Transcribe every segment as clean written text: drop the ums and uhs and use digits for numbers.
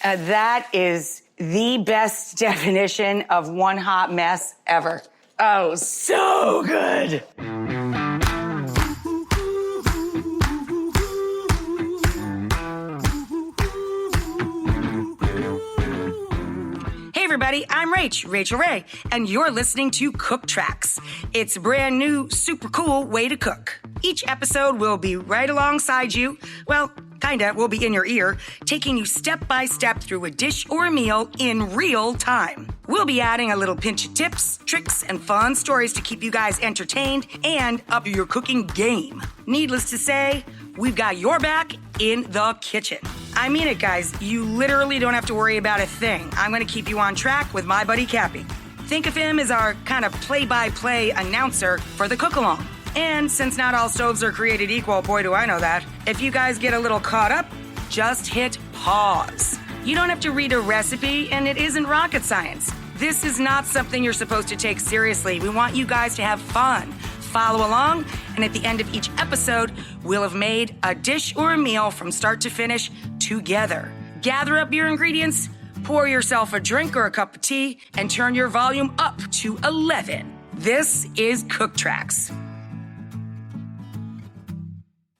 That is the best definition of one hot mess ever. Oh, so good. Hey everybody, I'm Rachael Ray, and you're listening to CookTracks. It's a brand new, super cool way to cook. Each episode will be right alongside you. Well, kinda, will be in your ear, taking you step by step through a dish or a meal in real time. We'll be adding a little pinch of tips, tricks, and fun stories to keep you guys entertained and up your cooking game. Needless to say, we've got your back in the kitchen. I mean it, guys. You literally don't have to worry about a thing. I'm going to keep you on track with my buddy Cappy. Think of him as our kind of play-by-play announcer for the cook-along. And since not all stoves are created equal, boy do I know that, if you guys get a little caught up, just hit pause. You don't have to read a recipe, and it isn't rocket science. This is not something you're supposed to take seriously. We want you guys to have fun. Follow along, and at the end of each episode, we'll have made a dish or a meal from start to finish together. Gather up your ingredients, pour yourself a drink or a cup of tea, and turn your volume up to 11. This is CookTracks.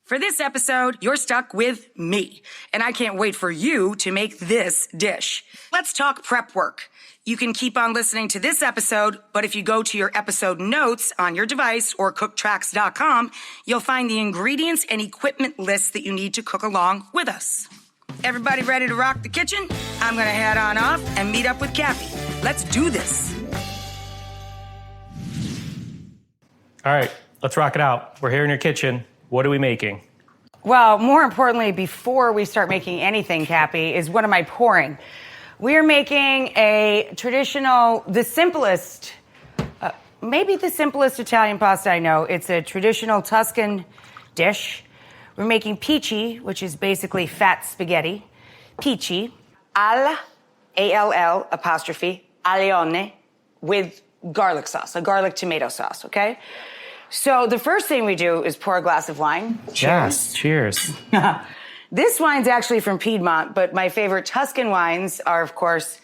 For this episode, you're stuck with me, and I can't wait for you to make this dish. Let's talk prep work. You can keep on listening to this episode, but if you go to your episode notes on your device or cooktracks.com, you'll find the ingredients and equipment lists that you need to cook along with us. Everybody ready to rock the kitchen? I'm gonna head on off and meet up with Cappy. Let's do this. All right, let's rock it out. We're here in your kitchen. What are we making? Well, more importantly, before we start making anything, Cappy, is what am I pouring? We're making a traditional, maybe the simplest Italian pasta I know. It's a traditional Tuscan dish. We're making Pici, which is basically fat spaghetti. Pici, A-L-L apostrophe, aglione, with garlic sauce, a garlic tomato sauce, okay? So the first thing we do is pour a glass of wine. Cheers. Yes, cheers. This wine's actually from Piedmont, but my favorite Tuscan wines are, of course,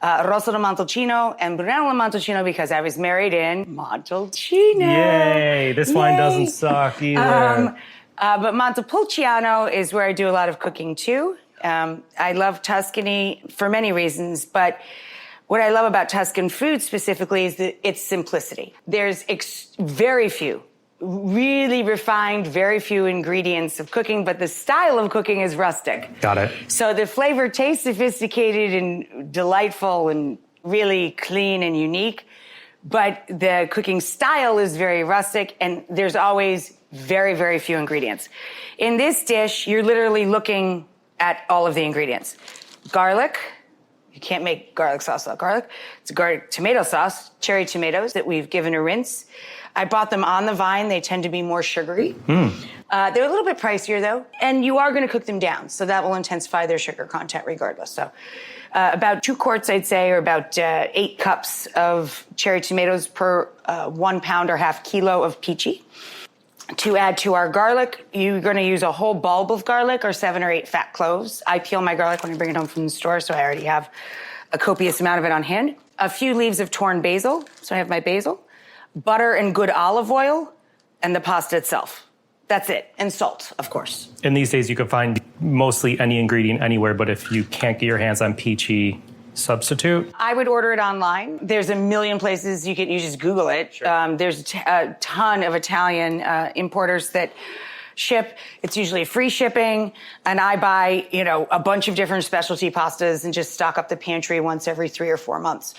Rosso di Montalcino and Brunello di Montalcino because I was married in Montalcino. Yay! This wine doesn't suck either. But Montepulciano is where I do a lot of cooking too. I love Tuscany for many reasons, but what I love about Tuscan food specifically is its simplicity. There's very few, really refined, very few ingredients of cooking, but the style of cooking is rustic. Got it. So the flavor tastes sophisticated and delightful and really clean and unique, but the cooking style is very rustic and there's always very, very few ingredients. In this dish, you're literally looking at all of the ingredients. Garlic. You can't make garlic sauce without garlic. It's a garlic tomato sauce, cherry tomatoes that we've given a rinse. I bought them on the vine. They tend to be more sugary. They're a little bit pricier though, and you are going to cook them down, so that will intensify their sugar content regardless. So about 2 quarts, I'd say, or about 8 cups of cherry tomatoes per 1 pound or half kilo of Pici. To add to our garlic, you're going to use a whole bulb of garlic or 7 or 8 fat cloves. I peel my garlic when I bring it home from the store, so I already have a copious amount of it on hand. A few leaves of torn basil, so I have my basil. Butter and good olive oil, and the pasta itself. That's it. And salt, of course. And these days you can find mostly any ingredient anywhere, but if you can't get your hands on Pici, substitute? I would order it online. There's a million places you just Google it. Sure. There's a ton of Italian importers that ship. It's usually free shipping, and I buy, a bunch of different specialty pastas and just stock up the pantry once every 3 or 4 months.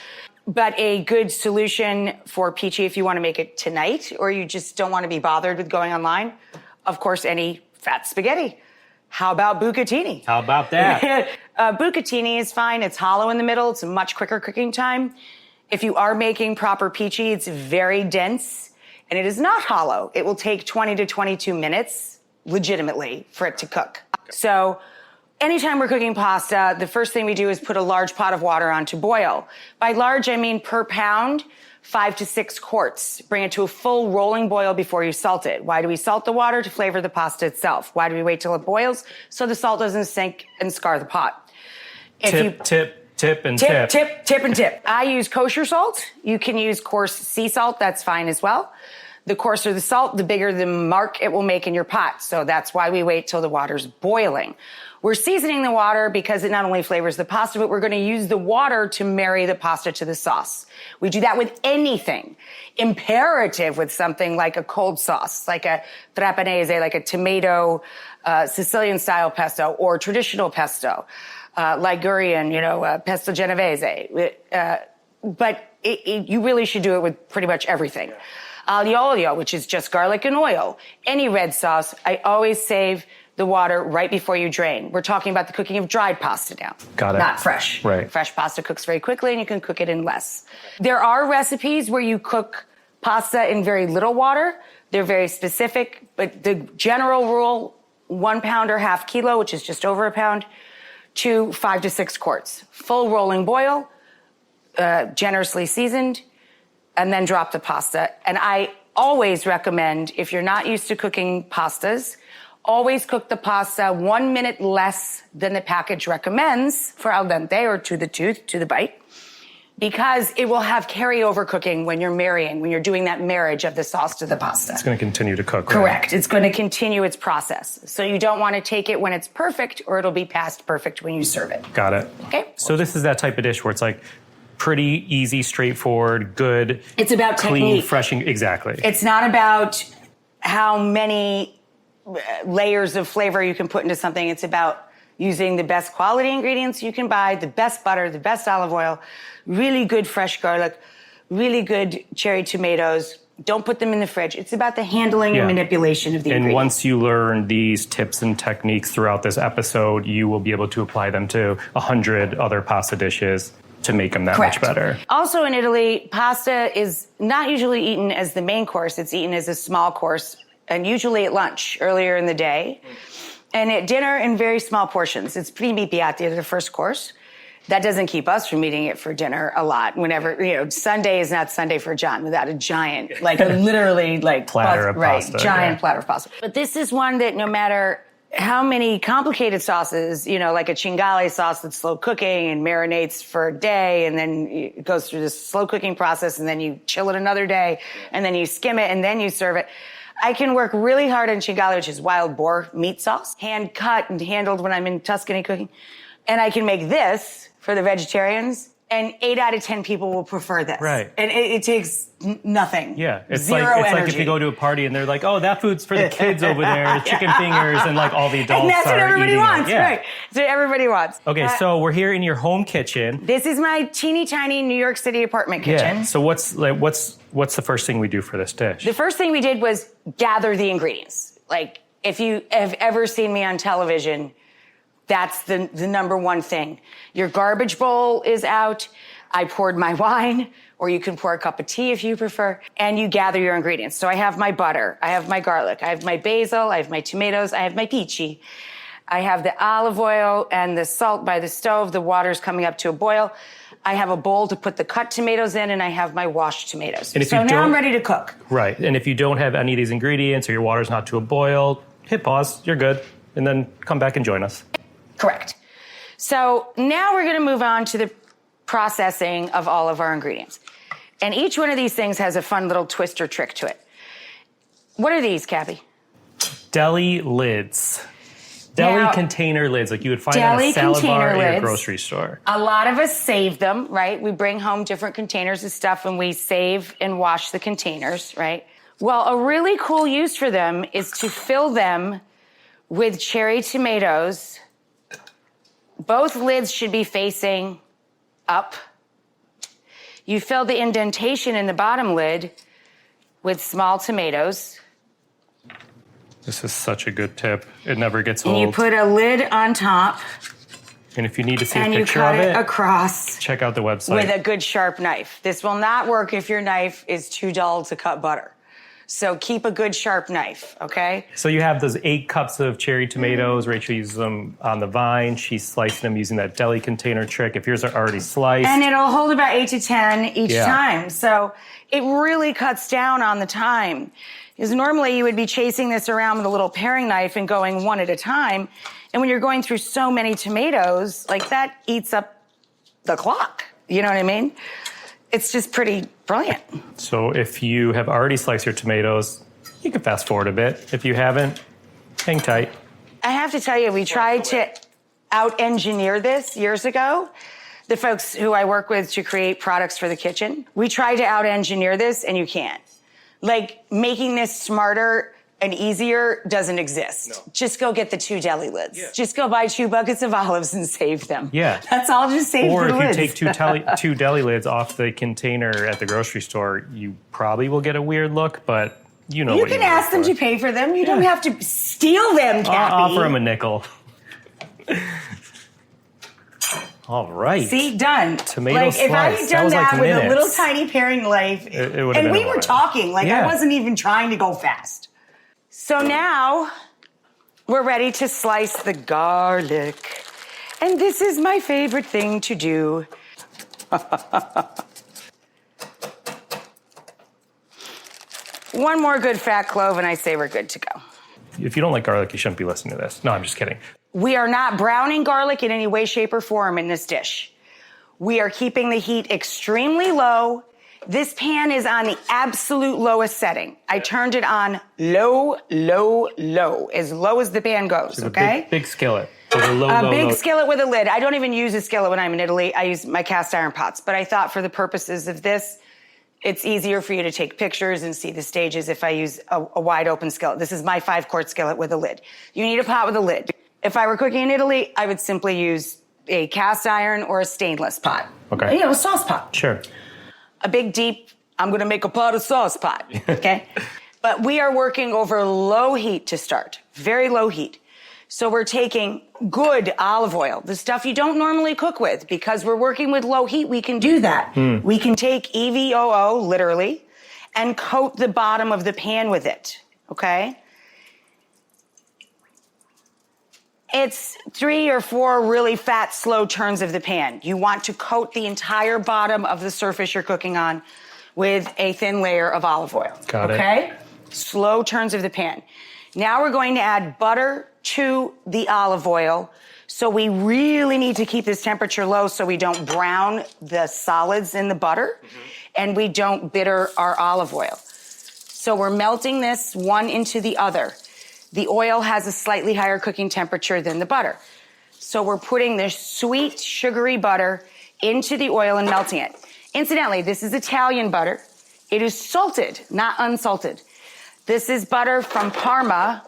But a good solution for Pici, if you want to make it tonight or you just don't want to be bothered with going online, of course, any fat spaghetti. How about bucatini? How about that? Bucatini is fine. It's hollow in the middle. It's a much quicker cooking time. If you are making proper Pici, it's very dense and it is not hollow. It will take 20 to 22 minutes, legitimately, for it to cook. So anytime we're cooking pasta, the first thing we do is put a large pot of water on to boil. By large, I mean per pound, 5 to 6 quarts. Bring it to a full rolling boil before you salt it. Why do we salt the water? To flavor the pasta itself. Why do we wait till it boils? So the salt doesn't sink and scar the pot. Tip and tip. I use kosher salt. You can use coarse sea salt. That's fine as well. The coarser the salt, the bigger the mark it will make in your pot. So that's why we wait till the water's boiling. We're seasoning the water because it not only flavors the pasta, but we're going to use the water to marry the pasta to the sauce. We do that with anything. Imperative with something like a cold sauce, like a trapanese, like a tomato Sicilian style pesto, or traditional pesto. Ligurian, pesto genovese. But you really should do it with pretty much everything. Aglio olio, which is just garlic and oil. Any red sauce, I always save the water right before you drain. We're talking about the cooking of dried pasta now. Got it. Not fresh. Right. Fresh pasta cooks very quickly and you can cook it in less. There are recipes where you cook pasta in very little water. They're very specific, but the general rule, 1 pound or half kilo, which is just over a pound, to 5 to 6 quarts. Full rolling boil, generously seasoned, and then drop the pasta. And I always recommend, if you're not used to cooking pastas, always cook the pasta 1 minute less than the package recommends for al dente, or to the tooth, to the bite, because it will have carryover cooking when you're marrying, when you're doing that marriage of the sauce to the pasta. It's going to continue to cook, right? Correct. It's going to continue its process. So you don't want to take it when it's perfect, or it'll be past perfect when you serve it. Got it. Okay. So this is that type of dish where it's like pretty easy, straightforward, good. It's about clean, technique. fresh. Exactly. It's not about how many layers of flavor you can put into something. It's about using the best quality ingredients you can buy, the best butter, the best olive oil, really good fresh garlic, really good cherry tomatoes. Don't put them in the fridge. It's about the handling and manipulation of the ingredients. And once you learn these tips and techniques throughout this episode, you will be able to apply them to 100 other pasta dishes to make them that much better. Also in Italy, pasta is not usually eaten as the main course. It's eaten as a small course, and usually at lunch earlier in the day. And at dinner in very small portions. It's primi piatti, the first course. That doesn't keep us from eating it for dinner a lot. Whenever, Sunday is not Sunday for John without a giant, platter of pasta. Giant platter of pasta. But this is one that no matter how many complicated sauces, like a cingale sauce that's slow cooking and marinates for a day, and then it goes through this slow cooking process, and then you chill it another day, and then you skim it, and then you serve it. I can work really hard on cingale, which is wild boar meat sauce, hand cut and handled when I'm in Tuscany cooking. And I can make this for the vegetarians, and 8 out of 10 people will prefer this. Right. And it takes nothing. Yeah. It's Zero like energy. if you go to a party and they're like, oh, that food's for the kids over there, chicken fingers, and like all the adults are eating it. And that's what everybody wants, Yeah. right? That's what everybody wants. Okay, so we're here in your home kitchen. This is my teeny tiny New York City apartment kitchen. Yeah. So what's the first thing we do for this dish? The first thing we did was gather the ingredients. Like, if you have ever seen me on television, that's the number one thing. Your garbage bowl is out. I poured my wine, or you can pour a cup of tea if you prefer, and you gather your ingredients. So I have my butter, I have my garlic, I have my basil, I have my tomatoes, I have my pici. I have the olive oil and the salt by the stove. The water's coming up to a boil. I have a bowl to put the cut tomatoes in, and I have my washed tomatoes. So now I'm ready to cook. Right. And if you don't have any of these ingredients, or your water's not to a boil, hit pause, you're good, and then come back and join us. Correct. So now we're going to move on to the processing of all of our ingredients. And each one of these things has a fun little twist or trick to it. What are these, Cappy? Deli lids. Deli container lids, like you would find at a salad bar or your grocery store. A lot of us save them, right? We bring home different containers of stuff and we save and wash the containers, right? Well, a really cool use for them is to fill them with cherry tomatoes. Both lids should be facing up. You fill the indentation in the bottom lid with small tomatoes. This is such a good tip. It never gets old. And you put a lid on top. And if you need to see a and picture you cut of it across check out the website. with a good sharp knife. This will not work if your knife is too dull to cut butter. So keep a good sharp knife, okay? So you have those 8 cups of cherry tomatoes. Rachael uses them on the vine. She's slicing them using that deli container trick. If yours are already sliced. And it'll hold about 8 to 10 each time. So it really cuts down on the time. Because normally you would be chasing this around with a little paring knife and going one at a time. And when you're going through so many tomatoes, like that eats up the clock. You know what I mean? It's just pretty brilliant. So if you have already sliced your tomatoes, you can fast forward a bit. If you haven't, hang tight. I have to tell you, we tried to out-engineer this years ago. The folks who I work with to create products for the kitchen, we tried to out-engineer this, and you can't. Like, making this smarter and easier doesn't exist. No. Just go get the 2 deli lids. Yeah. Just go buy 2 buckets of olives and save them. Yeah. That's all, just save the lids. Or if you take 2 deli lids off the container at the grocery store, you probably will get a weird look, but you know what you can ask them to pay for them. You don't have to steal them, Cappy. I'll offer them a nickel. All right. See, done. Tomato slice. If I had done that with a little tiny paring knife, it would have and been we were talking, I wasn't even trying to go fast. So now we're ready to slice the garlic. And this is my favorite thing to do. One more good fat clove, and I say we're good to go. If you don't like garlic, you shouldn't be listening to this. No, I'm just kidding. We are not browning garlic in any way, shape, or form in this dish. We are keeping the heat extremely low. This pan is on the absolute lowest setting. I turned it on low, low, low, as low as the pan goes, so okay? Big skillet. With a big skillet with a lid. I don't even use a skillet when I'm in Italy. I use my cast iron pots. But I thought for the purposes of this, it's easier for you to take pictures and see the stages if I use a wide open skillet. This is my 5-quart skillet with a lid. You need a pot with a lid. If I were cooking in Italy, I would simply use a cast iron or a stainless pot. Okay. A sauce pot. Sure. A big, deep, I'm going to make a pot of sauce pot. Okay? But we are working over low heat to start. Very low heat. So we're taking good olive oil, the stuff you don't normally cook with. Because we're working with low heat, we can do that. We can take EVOO, literally, and coat the bottom of the pan with it. Okay? It's 3 or 4 really fat, slow turns of the pan. You want to coat the entire bottom of the surface you're cooking on with a thin layer of olive oil. Got it. Okay? Slow turns of the pan. Now we're going to add butter to the olive oil. So we really need to keep this temperature low so we don't brown the solids in the butter and we don't bitter our olive oil. So we're melting this one into the other. The oil has a slightly higher cooking temperature than the butter. So we're putting this sweet, sugary butter into the oil and melting it. Incidentally, this is Italian butter. It is salted, not unsalted. This is butter from Parma,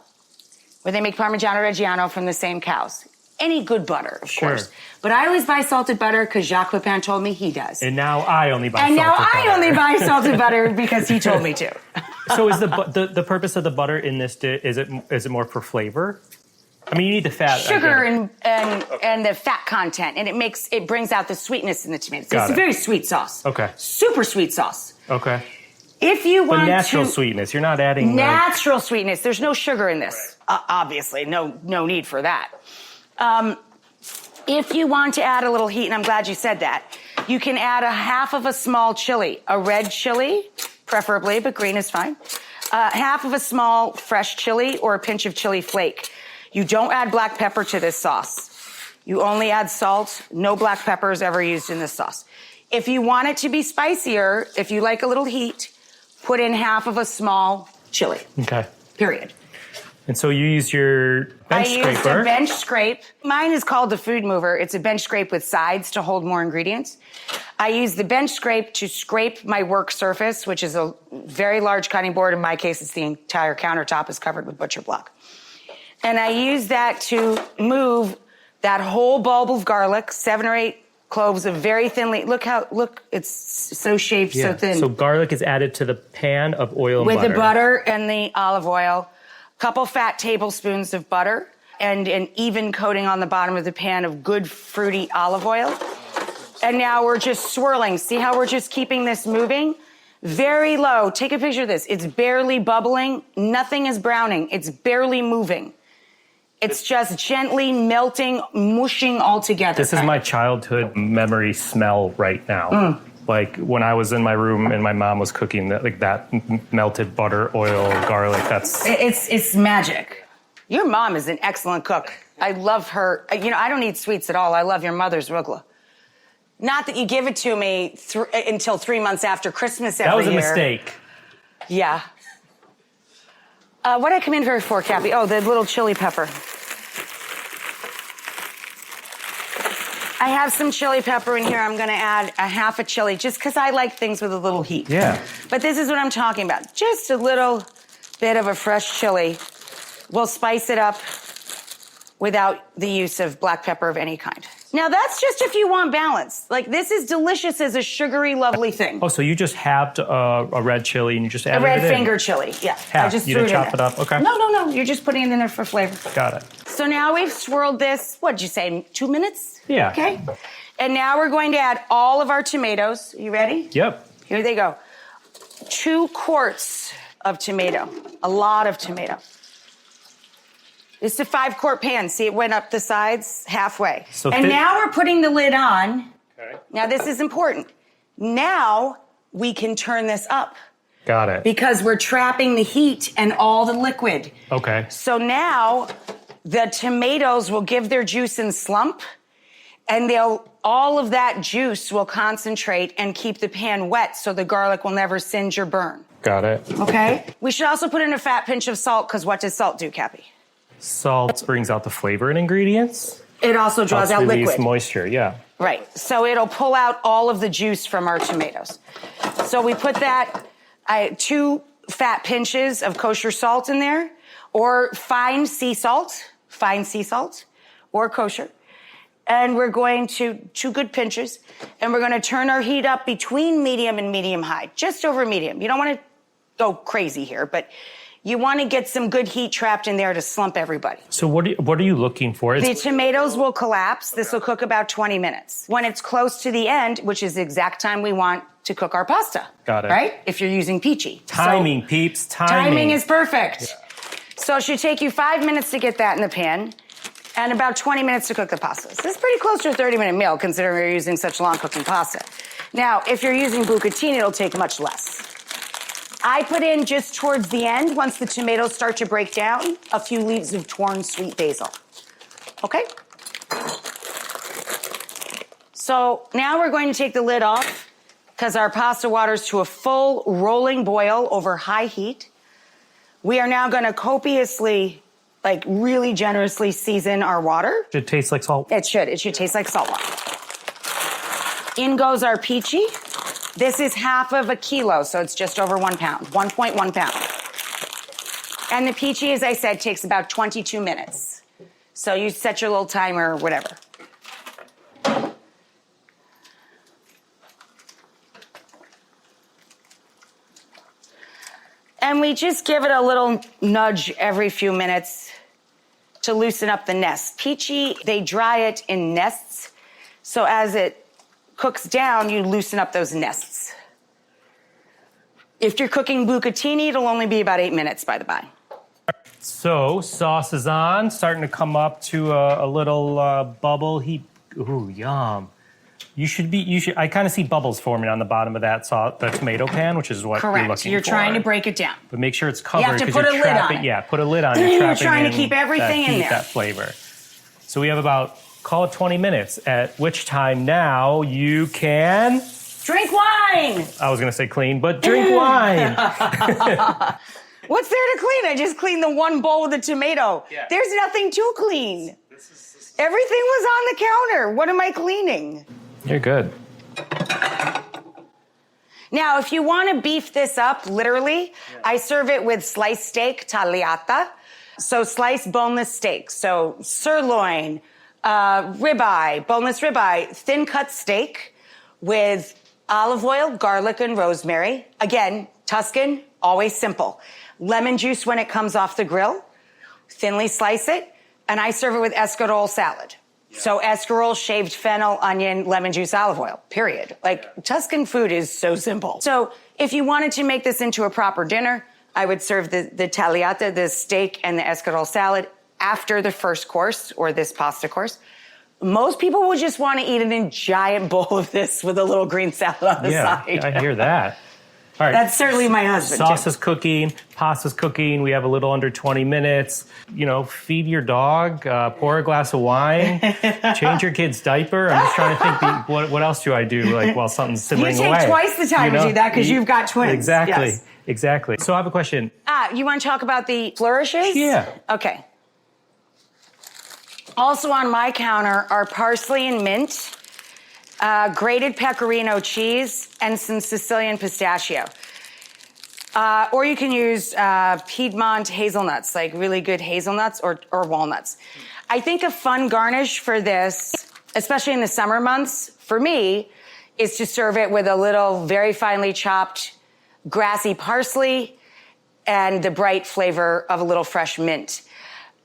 where they make Parmigiano Reggiano from the same cows. Any good butter, of course. But I always buy salted butter because Jacques Pepin told me he does. And now I only buy salted butter. And now I only buy salted butter because he told me to. So is the purpose of the butter in this dish, is it more for flavor? I mean, you need the fat. Sugar and the fat content, and it brings out the sweetness in the tomatoes. It's a very sweet sauce. Okay. Super sweet sauce. Okay. If you want natural sweetness, you're not adding natural sweetness. There's no sugar in this. Obviously, no need for that. If you want to add a little heat, and I'm glad you said that, you can add a half of a small chili, a red chili, preferably, but green is fine. Half of a small fresh chili or a pinch of chili flake. You don't add black pepper to this sauce. You only add salt. No black pepper is ever used in this sauce. If you want it to be spicier, if you like a little heat, put in half of a small chili. Okay. Period. And so you use your bench scraper. I used a bench scrape. Mine is called the food mover. It's a bench scrape with sides to hold more ingredients. I use the bench scrape to scrape my work surface, which is a very large cutting board. In my case, it's the entire countertop is covered with butcher block. And I use that to move that whole bulb of garlic, 7 or 8 cloves of very thinly. Look, it's so shaped, so thin. So garlic is added to the pan of oil and with butter. the butter and the olive oil. Couple fat tablespoons of butter and an even coating on the bottom of the pan of good fruity olive oil. And now we're just swirling. See how we're just keeping this moving? Very low. Take a picture of this. It's barely bubbling. Nothing is browning. It's barely moving. It's just gently melting, mushing all together. This is my childhood memory smell right now. Like when I was in my room and my mom was cooking that melted butter, oil, garlic. It's magic. Your mom is an excellent cook. I love her. You know, I don't eat sweets at all. I love your mother's rugla. Not that you give it to me until 3 months after Christmas every year. That was a mistake. Yeah. What did I come in here for, Cappy? Oh, the little chili pepper. I have some chili pepper in here. I'm going to add a half a chili just because I like things with a little heat. Yeah. But this is what I'm talking about. Just a little bit of a fresh chili. We'll spice it up without the use of black pepper of any kind. Now, that's just if you want balance. Like, this is delicious as a sugary, lovely thing. Oh, so you just halved a red chili and you just added it in? A red finger chili, yeah. Half. I just you threw didn't it in chop it there. up? Okay. No. You're just putting it in there for flavor. Got it. So now we've swirled this, what'd you say, 2 minutes? Yeah. Okay. And now we're going to add all of our tomatoes. You ready? Yep. Here they go. 2 quarts of tomato. A lot of tomato. This is a 5-quart pan. See, it went up the sides halfway. And now we're putting the lid on. Okay. Now, this is important. Now we can turn this up. Got it. Because we're trapping the heat and all the liquid. Okay. So now the tomatoes will give their juice and slump, and all of that juice will concentrate and keep the pan wet so the garlic will never singe or burn. Got it. Okay? We should also put in a fat pinch of salt, because what does salt do, Cappy? Salt brings out the flavor in ingredients. It also draws out release liquid. Moisture, yeah. Right. So it'll pull out all of the juice from our tomatoes. So we put that 2 fat pinches of kosher salt in there, or fine sea salt, or kosher. And we're going to 2 good pinches, and we're going to turn our heat up between medium and medium high, just over medium. You don't want to go crazy here, but you want to get some good heat trapped in there to slump everybody. So what are you looking for? The tomatoes will collapse. This will cook about 20 minutes. When it's close to the end, which is the exact time we want to cook our pasta. Got it. Right? If you're using Pici. Timing, peeps, timing. Timing is perfect. Yeah. So it should take you 5 minutes to get that in the pan and about 20 minutes to cook the pasta. This is pretty close to a 30-minute meal, considering you're using such long cooking pasta. Now, if you're using bucatini, it'll take much less. I put in just towards the end, once the tomatoes start to break down, a few leaves of torn sweet basil. Okay? So now we're going to take the lid off because our pasta waters to a full rolling boil over high heat. We are now going to copiously, like really generously season our water. Should it taste like salt? It should. It should taste like salt water. In goes our Pici. This is half of a kilo, so it's just over 1 pound, 1.1 pound. And the Pici, as I said, takes about 22 minutes. So you set your little timer or whatever. And we just give it a little nudge every few minutes to loosen up the nest. Pici, they dry it in nests, so as it cooks down, you loosen up those nests. If you're cooking bucatini, it'll only be about 8 minutes, by the by. So sauce is on, starting to come up to a little bubble heat. Ooh, yum! You should. I kind of see bubbles forming on the bottom of that the tomato pan, which is what you're looking for. You're trying to break it down. But make sure it's covered. You have to put a lid on it. Yeah, put a lid on it. You're trying to keep everything in there. That flavor. So we have about, call it 20 minutes, at which time now you can... Drink wine! I was going to say clean, but drink wine. What's there to clean? I just cleaned the one bowl with the tomato. Yeah. There's nothing to clean. Everything was on the counter. What am I cleaning? You're good. Now, if you want to beef this up, literally, I serve it with sliced steak, tagliata. So sliced boneless steak. So sirloin, ribeye, boneless ribeye, thin cut steak with olive oil, garlic, and rosemary. Again, Tuscan, always simple. Lemon juice when it comes off the grill. Thinly slice it. And I serve it with escarole salad. So escarole, shaved fennel, onion, lemon juice, olive oil, period. Like, Tuscan food is so simple. So if you wanted to make this into a proper dinner, I would serve the tagliata, the steak, and the escarole salad after the first course, or this pasta course. Most people would just want to eat it in a giant bowl of this with a little green salad on the side. Yeah, I hear that. All right. That's certainly my husband. Sauce too. is cooking, pasta's cooking. We have a little under 20 minutes. You know, feed your dog, pour a glass of wine, change your kid's diaper. I'm just trying to think, what else do I do like while something's simmering away? You take twice the time to do that because you've got twins. Exactly, Yes. exactly. So I have a question. You want to talk about the flourishes? Yeah. Okay. Also on my counter are parsley and mint, grated pecorino cheese, and some Sicilian pistachio. Or you can use Piedmont hazelnuts, like really good hazelnuts or walnuts. I think a fun garnish for this, especially in the summer months, for me, is to serve it with a little very finely chopped grassy parsley and the bright flavor of a little fresh mint.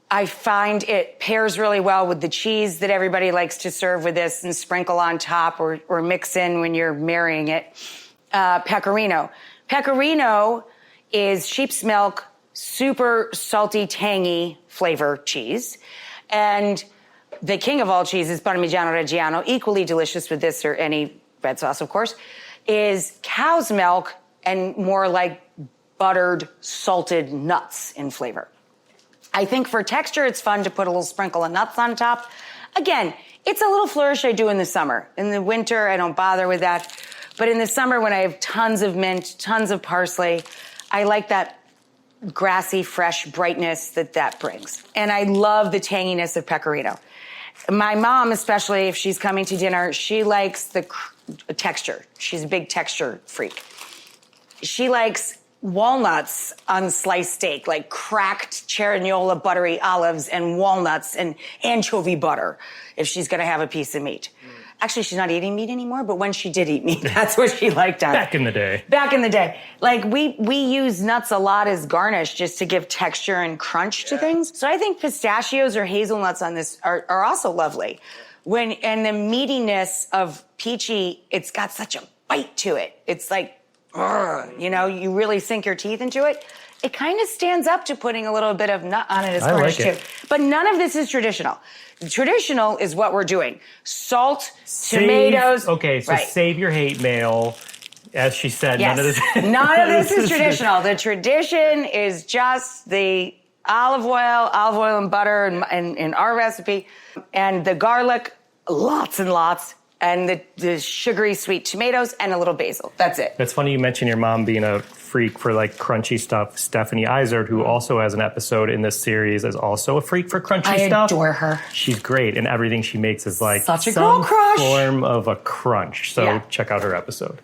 I find it pairs really well with the cheese that everybody likes to serve with this and sprinkle on top or mix in when you're marrying it. Pecorino. Pecorino is sheep's milk, super salty, tangy flavor cheese. And the king of all cheeses, Parmigiano Reggiano, equally delicious with this or any red sauce, of course, is cow's milk and more like buttered, salted nuts in flavor. I think for texture, it's fun to put a little sprinkle of nuts on top. Again, it's a little flourish I do in the summer. In the winter, I don't bother with that. But in the summer, when I have tons of mint, tons of parsley, I like that grassy, fresh brightness that brings. And I love the tanginess of pecorino. My mom, especially if she's coming to dinner, she likes the texture. She's a big texture freak. She likes walnuts on sliced steak, like cracked Cerignola buttery olives and walnuts and anchovy butter if she's going to have a piece of meat. Actually, she's not eating meat anymore, but when she did eat meat, that's what she liked on it. Back in the day. Back in the day. Like, we use nuts a lot as garnish just to give texture and crunch to things. So I think pistachios or hazelnuts on this are also lovely. And the meatiness of Pici, it's got such a bite to it. It's like, you know, you really sink your teeth into it. It kind of stands up to putting a little bit of nut on it as garnish too. But none of this is traditional. Traditional is what we're doing. Salt, tomatoes. Okay, so save your hate mail. As she said, yes. None of this is traditional. The tradition is just the olive oil and butter in our recipe, and the garlic, lots and lots, and the sugary sweet tomatoes and a little basil. That's it. That's funny you mentioned your mom being a freak for like crunchy stuff. Stephanie Izard, who also has an episode in this series, is also a freak for crunchy stuff. I adore her. She's great, and everything she makes is like such a girl crush. Form of a crunch. So check out her episode.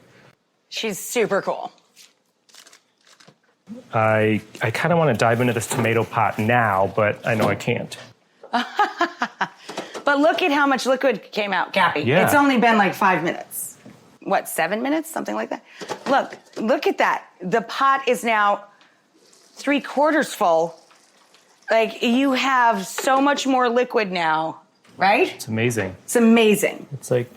She's super cool. I kind of want to dive into this tomato pot now, but I know I can't. But look at how much liquid came out, Cappy. Yeah. It's only been like 5 minutes. What, 7 minutes? Something like that. Look at that. The pot is now 3/4 full. Like, you have so much more liquid now, right? It's amazing. It's amazing. It's like,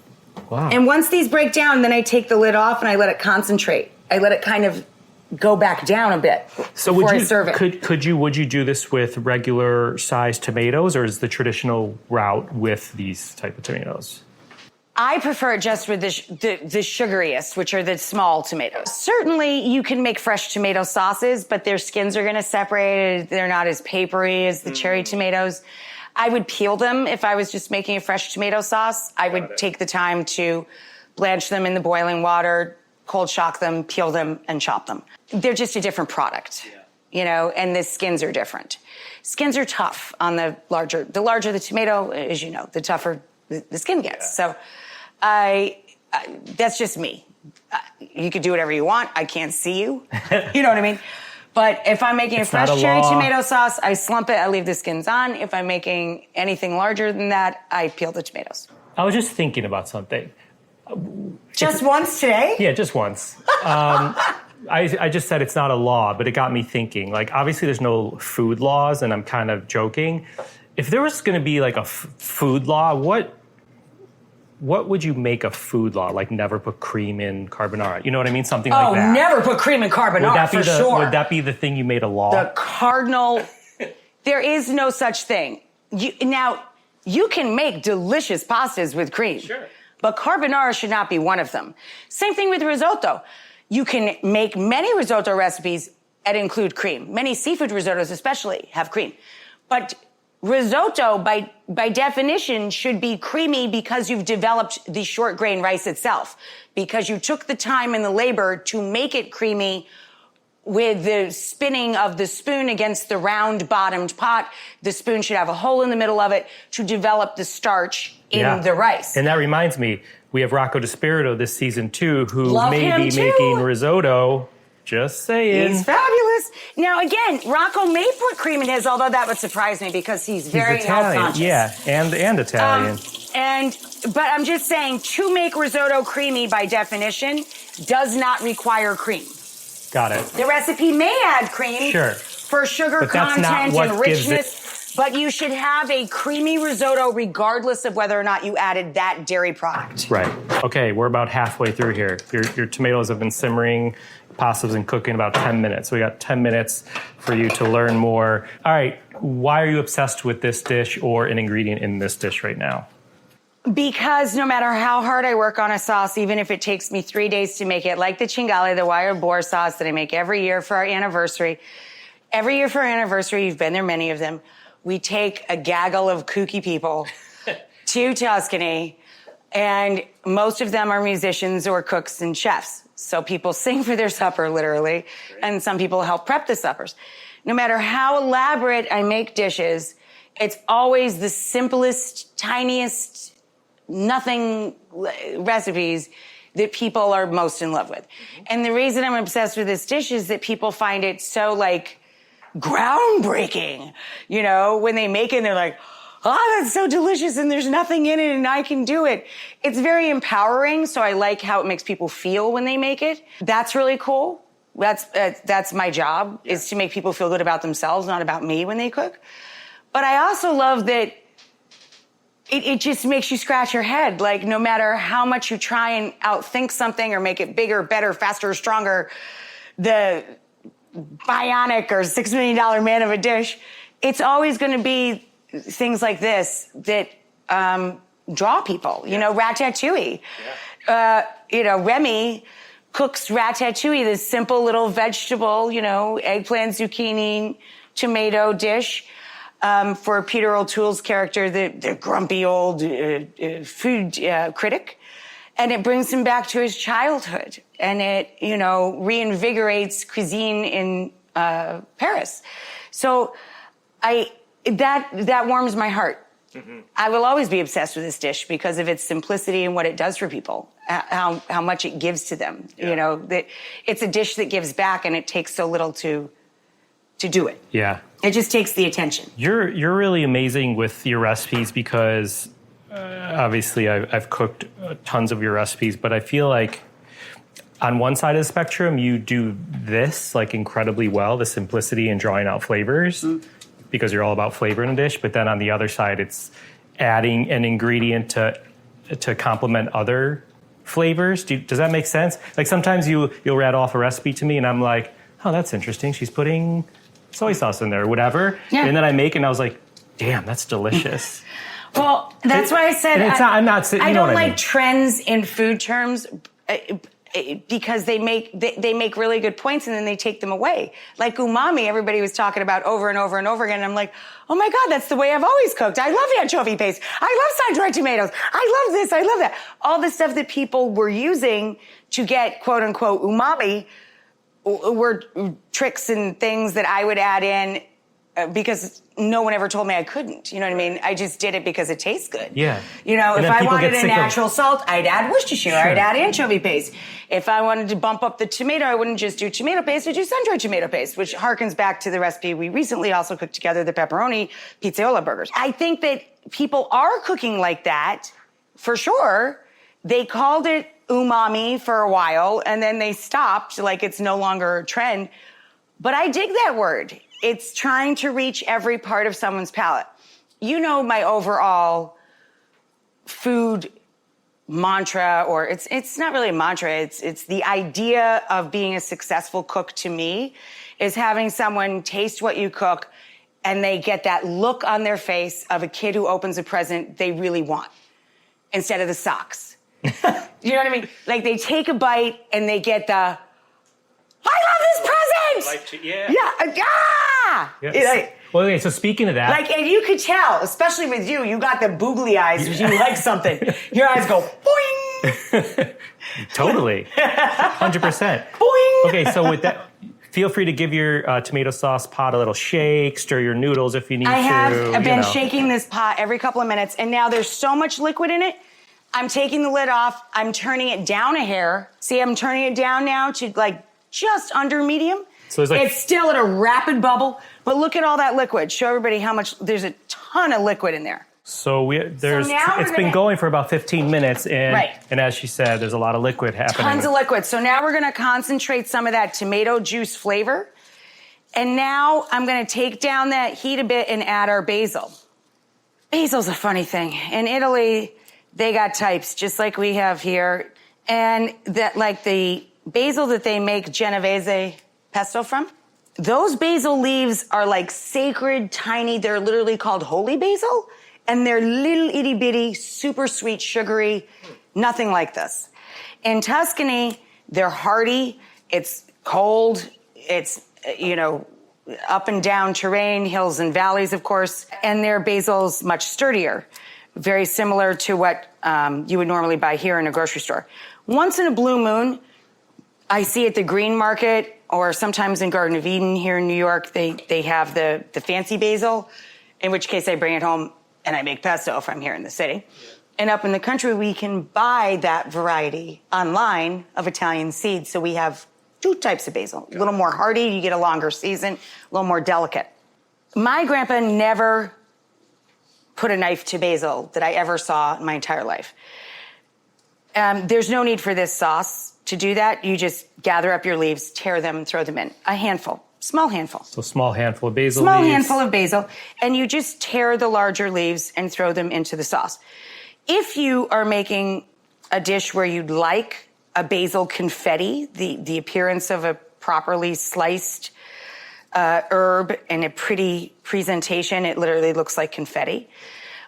wow. And once these break down, then I take the lid off and I let it concentrate. I let it kind of go back down a bit before I serve it. Would you do this with regular sized tomatoes, or is the traditional route with these type of tomatoes? I prefer it just with the sugariest, which are the small tomatoes. Certainly, you can make fresh tomato sauces, but their skins are going to separate. They're not as papery as the cherry tomatoes. I would peel them if I was just making a fresh tomato sauce. I would take the time to blanch them in the boiling water, cold shock them, peel them, and chop them. They're just a different product, you know, and the skins are different. Skins are tough on the larger the tomato, as you know, the tougher the skin gets. So that's just me. You could do whatever you want. I can't see you. You know what I mean? But if I'm making a fresh cherry tomato sauce, I slump it, I leave the skins on. If I'm making anything larger than that, I peel the tomatoes. I was just thinking about something. Just once today? Yeah, just once. I just said it's not a law, but it got me thinking. Like, obviously there's no food laws, and I'm kind of joking. If there was going to be like a food law, what would you make a food law? Like, never put cream in carbonara. You know what I mean? Something like that. Oh, never put cream in carbonara, for sure. Would that be the thing you made a law? The cardinal. There is no such thing. Now, you can make delicious pastas with cream. Sure. But carbonara should not be one of them. Same thing with risotto. You can make many risotto recipes that include cream. Many seafood risottos especially have cream. But risotto, by definition, should be creamy because you've developed the short grain rice itself. Because you took the time and the labor to make it creamy with the spinning of the spoon against the round bottomed pot. The spoon should have a hole in the middle of it to develop the starch in the rice. And that reminds me, we have Rocco DiSpirito this season too, who Love may him be too. making risotto. Just saying. He's fabulous. Now, again, Rocco may put cream in his, although that would surprise me because he's very health Italian, conscious. yeah, and Italian. But I'm just saying, to make risotto creamy by definition does not require cream. Got it. The recipe may add cream for sugar But that's not content what and gives richness, but you should have a creamy risotto regardless of whether or not you added that dairy product. Right. Okay, we're about halfway through here. Your tomatoes have been simmering. Pasta's been cooking about 10 minutes. So we got 10 minutes for you to learn more. All right, why are you obsessed with this dish or an ingredient in this dish right now? Because no matter how hard I work on a sauce, even if it takes me 3 days to make it, like the cingale, the wild boar sauce that I make every year for our anniversary. Every year for our anniversary, you've been there, many of them, we take a gaggle of kooky people to Tuscany, and most of them are musicians or cooks and chefs. So people sing for their supper, literally, and some people help prep the suppers. No matter how elaborate I make dishes, it's always the simplest, tiniest, nothing recipes that people are most in love with. And the reason I'm obsessed with this dish is that people find it so, like, groundbreaking. You know, when they make it, they're like, oh, that's so delicious and there's nothing in it and I can do it. It's very empowering, so I like how it makes people feel when they make it. That's really cool. That's my job, is to make people feel good about themselves, not about me when they cook. But I also love that it just makes you scratch your head. Like, no matter how much you try and outthink something or make it bigger, better, faster, stronger, the bionic or $6 million man of a dish, it's always going to be things like this that draw people. You know, ratatouille. Remy cooks ratatouille, this simple little vegetable, eggplant, zucchini, tomato dish for Peter O'Toole's character, the grumpy old food critic. And it brings him back to his childhood. And it, reinvigorates cuisine in Paris. So that warms my heart. Mm-hmm. I will always be obsessed with this dish because of its simplicity and what it does for people, how much it gives to them. Yeah. That it's a dish that gives back, and it takes so little to do it. Yeah. It just takes the attention. You're really amazing with your recipes because obviously I've cooked tons of your recipes, but I feel like on one side of the spectrum, you do this like incredibly well, the simplicity and drawing out flavors. Mm. Because you're all about flavor in a dish, but then on the other side, it's adding an ingredient to complement other flavors. Does that make sense? Like sometimes you'll rattle off a recipe to me, and I'm like, oh, that's interesting. She's putting soy sauce in there or whatever. Yeah. And then I make it, and I was like, damn, that's delicious. Well, that's why I said I don't like trends in food terms. Because they make really good points and then they take them away. Like umami, everybody was talking about over and over and over again. And I'm like, oh my God, that's the way I've always cooked. I love anchovy paste. I love sun-dried tomatoes. I love this. I love that. All the stuff that people were using to get quote unquote umami were tricks and things that I would add in because no one ever told me I couldn't. You know what I mean? I just did it because it tastes good. Yeah. If I wanted a natural salt, I'd add Worcestershire. Sure. I'd add anchovy paste. If I wanted to bump up the tomato, I wouldn't just do tomato paste. I'd do sun-dried tomato paste, which harkens back to the recipe we recently also cooked together, the pepperoni pizzaiola burgers. I think that people are cooking like that, for sure. They called it umami for a while, and then they stopped, like it's no longer a trend. But I dig that word. It's trying to reach every part of someone's palate. My overall food mantra, or it's not really a mantra, it's the idea of being a successful cook to me is having someone taste what you cook and they get that look on their face of a kid who opens a present they really want instead of the socks. You know what I mean? Like they take a bite and they get the, I love this present! Yeah. Yeah. Yes. Well, okay, so speaking of that. Like, and you could tell, especially with you, you got the boogly eyes when you like something. Your eyes go boing! Totally. 100%. Boing! Okay, so with that, feel free to give your tomato sauce pot a little shake, stir your noodles if you need to. I've been shaking this pot every couple of minutes, and now there's so much liquid in it. I'm taking the lid off. I'm turning it down a hair. See, I'm turning it down now to like just under medium. So it's still at a rapid bubble, but look at all that liquid. Show everybody how much, there's a ton of liquid in there. So it's been going for about 15 minutes, and as she said, there's a lot of liquid happening. Tons of liquid. So now we're gonna concentrate some of that tomato juice flavor. And now I'm gonna take down that heat a bit and add our basil. Basil's a funny thing. In Italy, they got types just like we have here. And that, like the basil that they make Genovese pesto from, those basil leaves are like sacred, tiny, they're literally called holy basil. And they're little itty bitty, super sweet, sugary, nothing like this. In Tuscany, they're hardy, it's cold, it's, up and down terrain, hills and valleys, of course, and their basil's much sturdier, very similar to what you would normally buy here in a grocery store. Once in a blue moon, I see at the green market, or sometimes in Garden of Eden here in New York, they have the fancy basil, in which case I bring it home and I make pesto if I'm here in the city. Yeah. And up in the country, we can buy that variety online of Italian seeds. So we have two types of basil. A little more hardy, you get a longer season, a little more delicate. My grandpa never put a knife to basil that I ever saw in my entire life. There's no need for this sauce to do that. You just gather up your leaves, tear them, throw them in. A handful. Small handful. So small handful of basil leaves. Small leaves. handful of basil. And you just tear the larger leaves and throw them into the sauce. If you are making a dish where you'd like a basil confetti, the appearance of a properly sliced herb in a pretty presentation, it literally looks like confetti.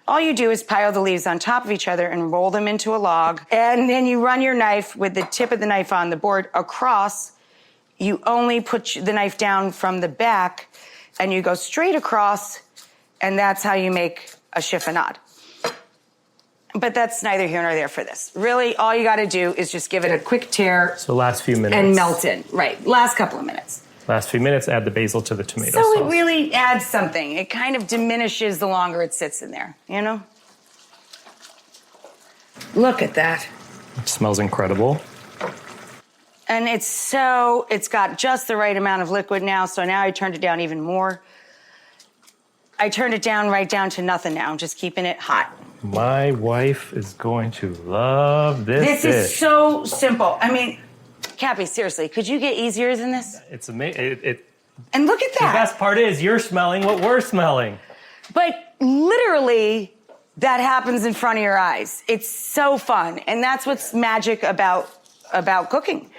All you do is pile the leaves on top of each other and roll them into a log. And then you run your knife with the tip of the knife on the board across. You only put the knife down from the back and you go straight across, and that's how you make a chiffonade. But that's neither here nor there for this. Really, all you gotta do is just give it a quick tear. So last few minutes. And melt in, right, last couple of minutes. Last few minutes, add the basil to the tomato sauce. So it really adds something. It kind of diminishes the longer it sits in there, Look at that. It smells incredible. And it's got just the right amount of liquid now, so now I turned it down even more. I turned it down right down to nothing now. I'm just keeping it hot. My wife is going to love this dish. This is so simple. I mean, Cappy, seriously, could you get easier than this? It's amazing. And look at that. The best part is you're smelling what we're smelling. But literally, that happens in front of your eyes. It's so fun. And that's what's magic about cooking.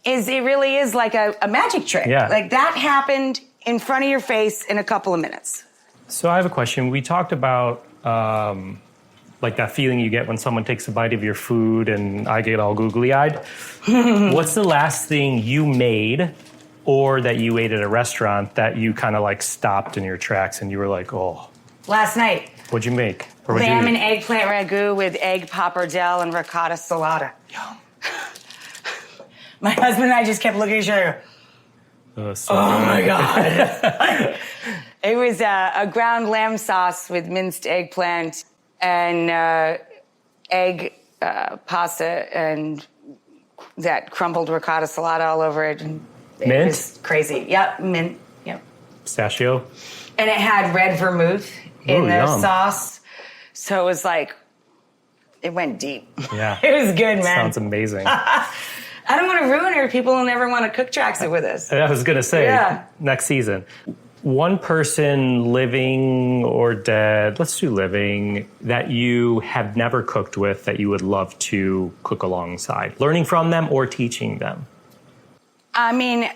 Is it really is like a magic trick. Yeah. Like that happened in front of your face in a couple of minutes. So I have a question. We talked about like that feeling you get when someone takes a bite of your food and I get all googly-eyed. What's the last thing you made or that you ate at a restaurant that you kind of like stopped in your tracks and you were like, oh. Last night. What'd you make? Lamb and eggplant ragu with egg pappardelle and ricotta salata. Yum. My husband and I just kept looking at each other. My God. It was a ground lamb sauce with minced eggplant and egg pasta and that crumbled ricotta salata all over it. And mint? It was crazy. Yep, mint. Yep. Pistachio? And it had red vermouth in the yum. sauce. So it was like, it went deep. Yeah. It was good, man. Sounds amazing. I don't want to ruin it or people will never want to CookTracks it with us. I was going to say, next season. One person living or dead, let's do living, that you have never cooked with that you would love to cook alongside, learning from them or teaching them. I mean,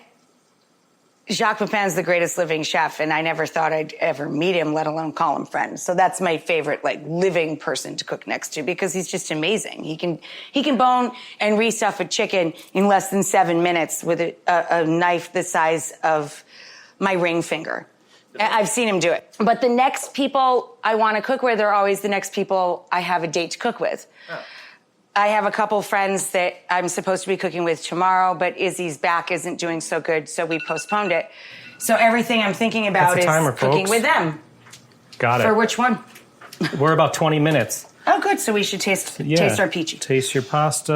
Jacques Pepin's the greatest living chef, and I never thought I'd ever meet him, let alone call him friend. So that's my favorite, like, living person to cook next to, because he's just amazing. He can bone and restuff a chicken in less than 7 minutes with a knife the size of my ring finger. I've seen him do it. But the next people I want to cook with are always the next people I have a date to cook with. Oh. I have a couple friends that I'm supposed to be cooking with tomorrow, but Izzy's back isn't doing so good, so we postponed it. So everything I'm thinking about is cooking with them. Got it. For which one? We're about 20 minutes. Oh, good. So we should taste our Pici. Taste your pasta.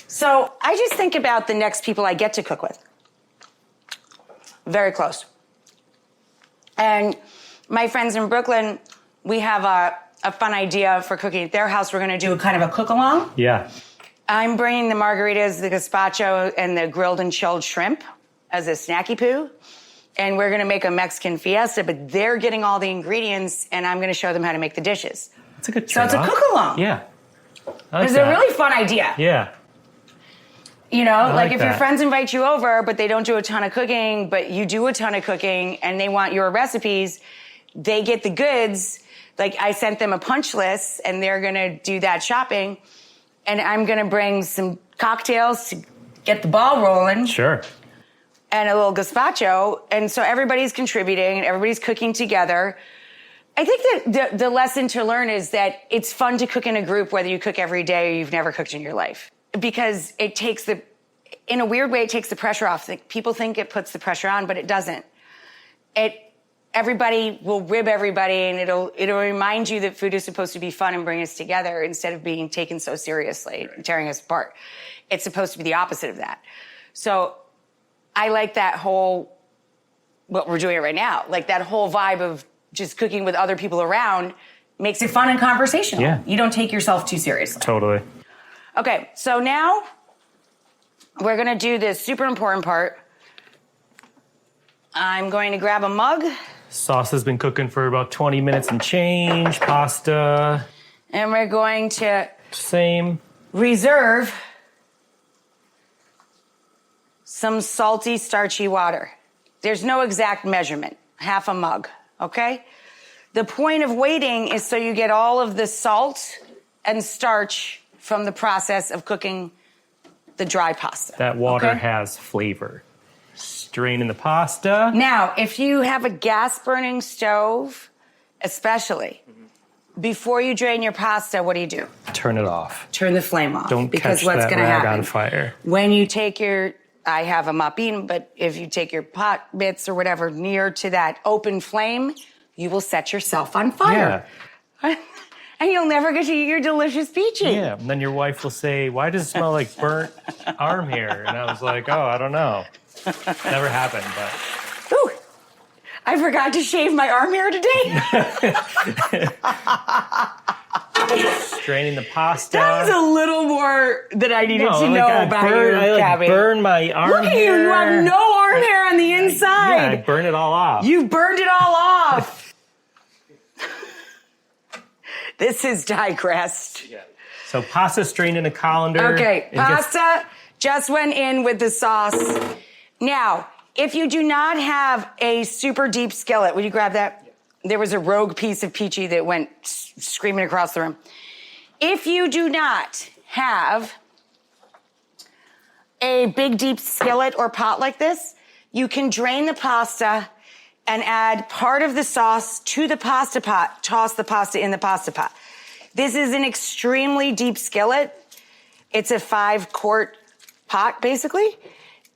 So I just think about the next people I get to cook with. Very close. And my friends in Brooklyn, we have a fun idea for cooking at their house. We're going to do a kind of a cook-along. Yeah. I'm bringing the margaritas, the gazpacho, and the grilled and chilled shrimp as a snacky poo. And we're going to make a Mexican fiesta, but they're getting all the ingredients, and I'm going to show them how to make the dishes. That's a good trade-off. So it's a cook-along. Yeah. It's a really fun idea. Yeah. You know, like if your friends invite you over, but they don't do a ton of cooking, but you do a ton of cooking, and they want your recipes, they get the goods. Like, I sent them a punch list, and they're going to do that shopping, and I'm going to bring some cocktails to get the ball rolling. Sure. And a little gazpacho, and so everybody's contributing, and everybody's cooking together. I think that the lesson to learn is that it's fun to cook in a group, whether you cook every day or you've never cooked in your life, because it takes in a weird way, it takes the pressure off. People think it puts the pressure on, but it doesn't. Everybody will rib everybody, and it'll remind you that food is supposed to be fun and bring us together instead of being taken so seriously and tearing us apart. It's supposed to be the opposite of that. So I like that whole, what we're doing right now, like that whole vibe of just cooking with other people around makes it fun and conversational. Yeah. You don't take yourself too seriously. Totally. Okay, so now we're going to do this super important part. I'm going to grab a mug. Sauce has been cooking for about 20 minutes and change. Pasta. And we're going to reserve some salty, starchy water. There's no exact measurement. Half a mug, okay? The point of waiting is so you get all of the salt and starch from the process of cooking the dry pasta. That water has flavor. Strain in the pasta. Now, if you have a gas-burning stove, especially, before you drain your pasta, what do? Turn it off. Turn the flame off. Don't because catch what's that gonna rag happen, on fire. When you take I have a mapin, but if you take your pot bits or whatever near to that open flame, you will set yourself on fire. Yeah. And you'll never get to eat your delicious Pici. Yeah, and then your wife will say, why does it smell like burnt arm hair? And I was like, oh, I don't know. Never happened, but... Ooh, I forgot to shave my arm hair today. Straining the pasta. That was a little more than I needed to know about you, I burn my arm hair. Look at you have no arm hair on the inside. Yeah, I burn it all off. You burned it all off. This is digressed. Yeah. So pasta strained in a colander. Okay, pasta just went in with the sauce. Now, if you do not have a super deep skillet, would you grab that? Yeah. There was a rogue piece of Pici that went screaming across the room. If you do not have a big deep skillet or pot like this, you can drain the pasta and add part of the sauce to the pasta pot. Toss the pasta in the pasta pot. This is an extremely deep skillet. It's a 5-quart pot, basically.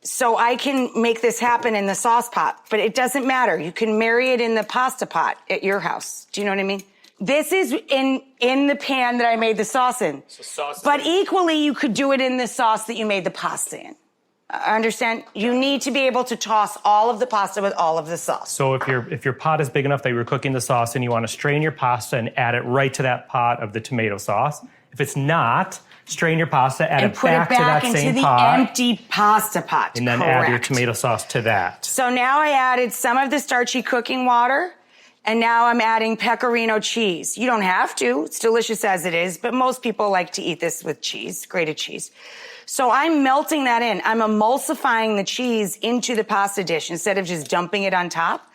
So I can make this happen in the sauce pot, but it doesn't matter. You can marry it in the pasta pot at your house. Do you know what I mean? This is in the pan that I made the sauce in. So sauce but equally, you could do it in the sauce that you made the pasta in. Understand? You need to be able to toss all of the pasta with all of the sauce. So if your pot is big enough that you're cooking the sauce and you want to strain your pasta and add it right to that pot of the tomato sauce. If it's not, strain your pasta, add it back to that same pot. And put it back into the empty pasta pot. And then add your tomato sauce to that. So now I added some of the starchy cooking water And now I'm adding pecorino cheese. You don't have to. It's delicious as it is, but most people like to eat this with cheese, grated cheese. So I'm melting that in. I'm emulsifying the cheese into the pasta dish instead of just dumping it on top.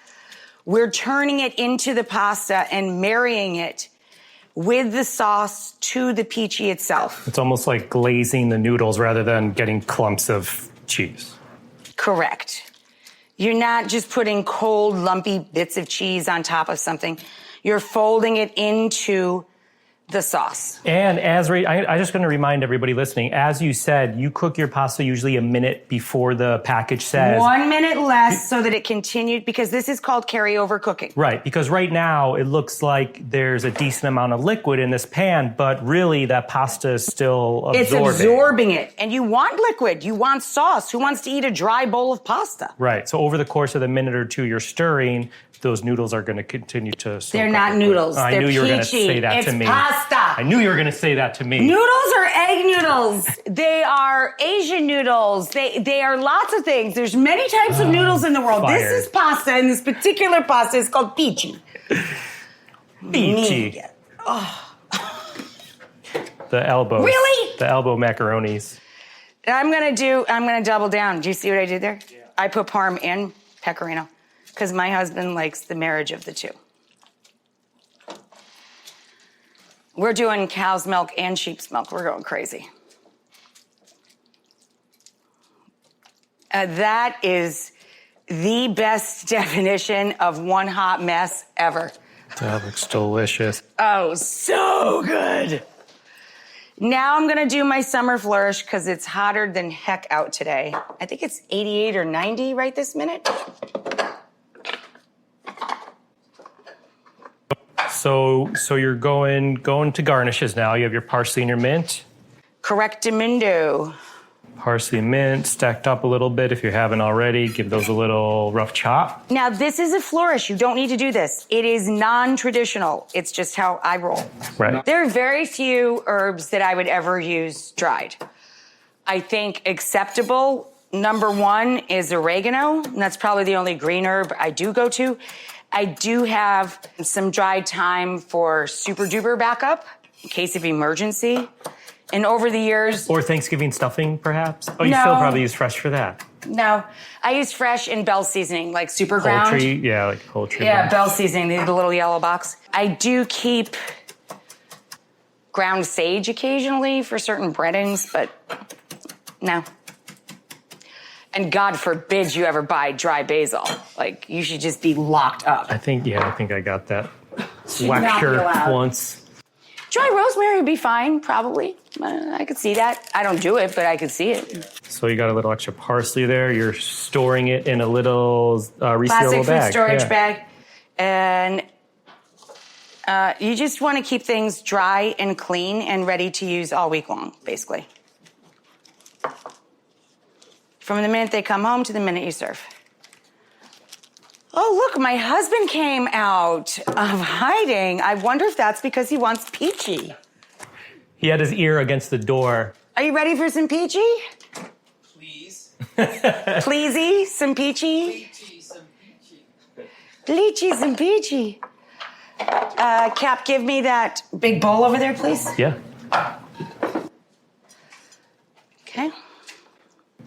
We're turning it into the pasta and marrying it with the sauce to the Pici itself. It's almost like glazing the noodles rather than getting clumps of cheese. Correct. You're not just putting cold, lumpy bits of cheese on top of something. You're folding it into the sauce. And I'm just going to remind everybody listening, as you said, you cook your pasta usually a minute before the package says. 1 minute less so that it continued, because this is called carryover cooking. Right, because right now it looks like there's a decent amount of liquid in this pan, but really that pasta is still absorbing. It's absorbing it. And you want liquid. You want sauce. Who wants to eat a dry bowl of pasta? Right, so over the course of the minute or two you're stirring, those noodles are going to continue to soak They're up not liquid. noodles. I They're knew you were going to Pici. say that It's to me. pasta. I knew you were going to say that to me. Noodles are egg noodles. They are Asian noodles. They are lots of things. There's many types of noodles in the world. Fired. This is pasta, and this particular pasta is called Pici. Pici. Oh. The elbows. Really? The elbow macaronis. I'm gonna double down. Do you see what I did there? Yeah. I put parm in pecorino because my husband likes the marriage of the two. We're doing cow's milk and sheep's milk. We're going crazy. That is the best definition of one hot mess ever. That looks delicious. Oh, so good. Now I'm gonna do my summer flourish because it's hotter than heck out today. I think it's 88 or 90 right this minute. So you're going to garnishes now. You have your parsley and your mint. Correctamundo. Parsley and mint stacked up a little bit if you haven't already. Give those a little rough chop. Now this is a flourish. You don't need to do this. It is non-traditional. It's just how I roll. Right. There are very few herbs that I would ever use dried. I think acceptable, number one, is oregano. And that's probably the only green herb I do go to. I do have some dried thyme for super duper backup in case of emergency. And over the years... Or Thanksgiving stuffing, perhaps? Oh, you No. still probably use fresh for that. No, I use fresh and Bell seasoning, like super ground. Poultry, yeah, like poultry. Yeah, Bell seasoning, the little yellow box. I do keep ground sage occasionally for certain breadings, but no. And God forbid you ever buy dry basil. Like, you should just be locked up. I think I got that Should not be lecture allowed. once. Dry rosemary would be fine, probably. I could see that. I don't do it, but I could see it. So you got a little extra parsley there. You're storing it in a little resealable Plastic food bag. storage Yeah. bag. And you just want to keep things dry and clean and ready to use all week long, basically. From the minute they come home to the minute you serve. Oh, look, my husband came out of hiding. I wonder if that's because he wants Pici. He had his ear against the door. Are you ready for some Pici? Please. Pleasy, some Pici? Pici, some Pici. Lychee, some Pici. Cap, give me that big bowl over there, please. Yeah. Okay.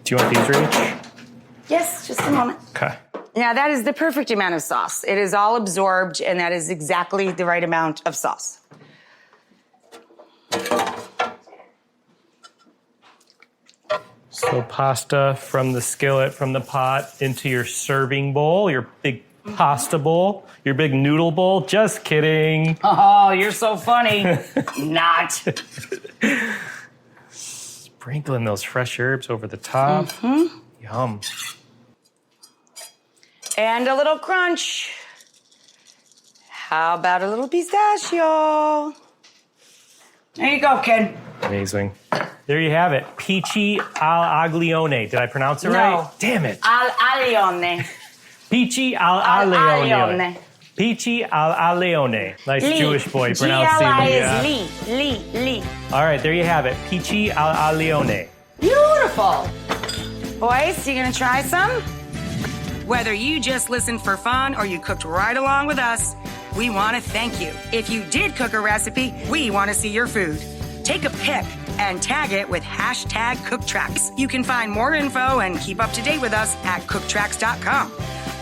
Do you want these, Rach? Yes, just a moment. Okay. Now, that is the perfect amount of sauce. It is all absorbed, and that is exactly the right amount of sauce. So pasta from the skillet, from the pot, into your serving bowl, your big pasta bowl, your big noodle bowl. Just kidding. Oh, you're so funny. Not. Sprinkling those fresh herbs over the top. Mm-hmm. Yum. And a little crunch. How about a little pistachio? There you go, kid. Amazing. There you have it. Pici al aglione. Did I pronounce it right? No. Damn it. Al alione. Pici al alione. Pici al alione. Nice Lee. Jewish boy pronouncing G-L-I the... is Lee. All right, there you have it. Pici al alione. Beautiful. Boys, you gonna try some? Whether you just listened for fun or you cooked right along with us, we want to thank you. If you did cook a recipe, we want to see your food. Take a pic and tag it with hashtag CookTracks. You can find more info and keep up to date with us at CookTracks.com.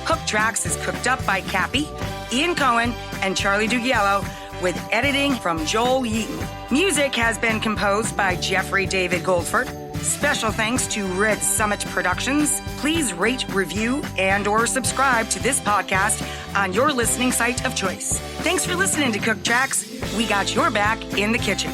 CookTracks is cooked up by Cappy, Ian Cohen, and Charlie Dugiello, with editing from Joel Yeaton. Music has been composed by Jeffrey David Goldford. Special thanks to Red Summit Productions. Please rate, review, and/or subscribe to this podcast on your listening site of choice. Thanks for listening to CookTracks. We got your back in the kitchen.